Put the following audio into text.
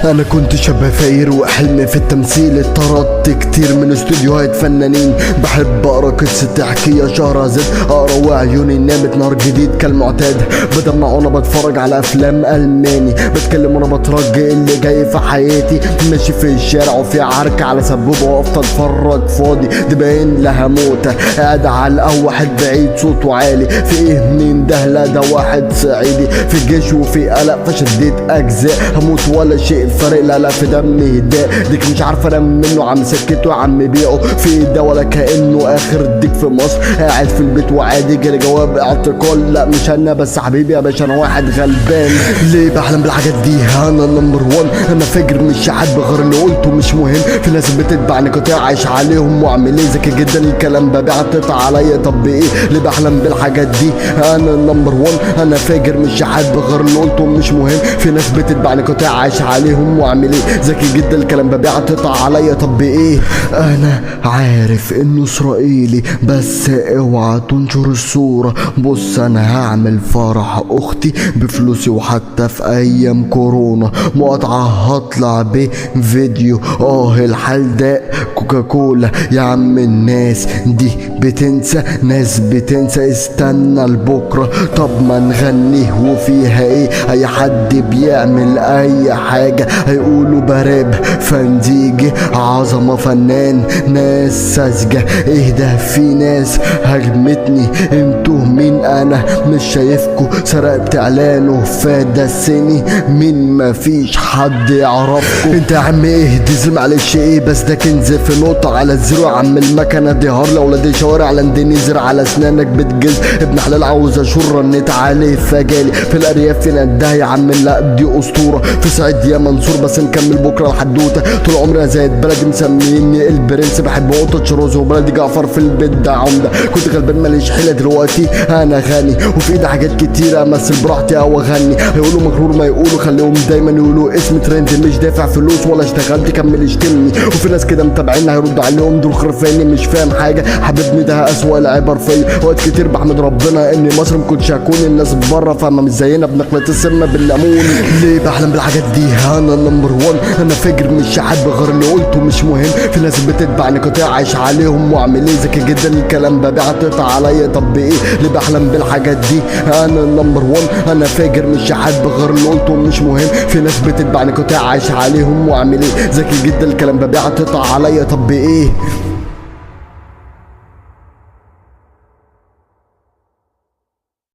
انا كنت شاب فقير وحلمي في التمثيل، اتطردت كتير من استوديوهات فنانين. بحب اقرا قصة تحكي يا شهرزاد، اقرا وعيوني نامت نهار جديد كالمعتاد. بدمع وانا بتفرج على افلام الماني، بتكلم وانا بترجي اللي جاي في حياتي. ماشي في الشارع وفي عركة على سبوبة وافضل اتفرج فاضي، دي باين لها موتة. قاعد على القهوة واحد بعيد صوته عالي، في ايه مين ده؟ لا ده واحد صعيدي في الجيش وفي قلق فشديت اجزاء. هموت ولا شيء فارق، لا في دمي داء. ديك مش عارف انام منه، عم سكته عم بيعه في ده ولا كانه اخر ديك في مصر. قاعد في البيت وعادي جالي جواب اعتقال، لا مش انا بس حبيبي يا باشا انا واحد غلبان. ليه بحلم بالحاجات دي؟ انا نمبر 1، انا فاجر مش حد غير اللي قلته مش مهم. في ناس بتتبعني قطاع عايش عليهم واعمل ايه؟ ذكي جدا الكلام ببيع تقطع عليا، طب ايه؟ ليه بحلم بالحاجات دي؟ انا نمبر 1، انا فاجر مش حد غير اللي قلته مش مهم. في ناس بتتبعني قطاع عايش عليهم واعمل ايه؟ ذكي جدا الكلام ببيع تقطع عليا، طب ايه؟ انا عارف انه اسرائيلي بس اوعى تنشر الصورة. بص انا هعمل فرح اختي بفلوسي وحتى في ايام كورونا مقاطعة هطلع بفيديو. الحال ده كوكاكولا يا عم. الناس دي بتنسى، ناس بتنسى، استنى لبكرة. طب ما نغنيه وفيها ايه؟ اي حد بيعمل اي حاجة هيقولوا براب فنزيجي عظمة فنان. ناس ساذجة اهدى، في ناس هجمتني انتوا مين؟ انا مش شايفكوا. سرقت اعلانه فدسني مين؟ مفيش حد يعرفكوا. انت يا عم اهدي زي معلش ايه بس ده كنز في نقطة على الزيرو. يا عم المكنة دي هارلة ولاد الشوارع لاندينيزر على اسنانك بتجز. ابن حلال عاوز اشور رنيت عليه فجالي في الارياف في نداه يا عم. لا دي اسطورة في سعيد يا منصور بس نكمل بكرة الحدوتة. طول عمري انا زايد بلدي مسميني البرنس، بحب قطة شروز وبلدي جعفر في البيت ده عمدة. كنت غلبان ماليش حيلة دلوقتي انا غني وفي ايدي حاجات كتيرة امثل براحتي او اغني. هيقولوا مغرور ما يقولوا خليهم دايما يقولوا اسم ترند، مش دافع فلوس ولا اشتغلت كمل اشتمني. وفي ناس كده متابعين هيرد عليهم دول خرفاني مش فاهم حاجة. حبيبني ده اسوأ العبر فيا. وقت كتير بحمد ربنا اني مصر مكنتش هكون الناس بره فاهمة مش زينا بنخلط السم بالليمون. ليه بحلم بالحاجات دي؟ انا نمبر 1، انا فاجر مش حد غير اللي قلته مش مهم. في ناس بتتبعني قطاع عايش عليهم واعمل ايه؟ ذكي جدا الكلام ببيع تقطع عليا، طب ايه؟ ليه بحلم بالحاجات دي؟ انا نمبر 1، انا فاجر مش حد غير اللي قلته مش مهم. في ناس بتتبعني قطاع عايش عليهم واعمل ايه؟ ذكي جدا الكلام ببيع تقطع عليا، طب ايه؟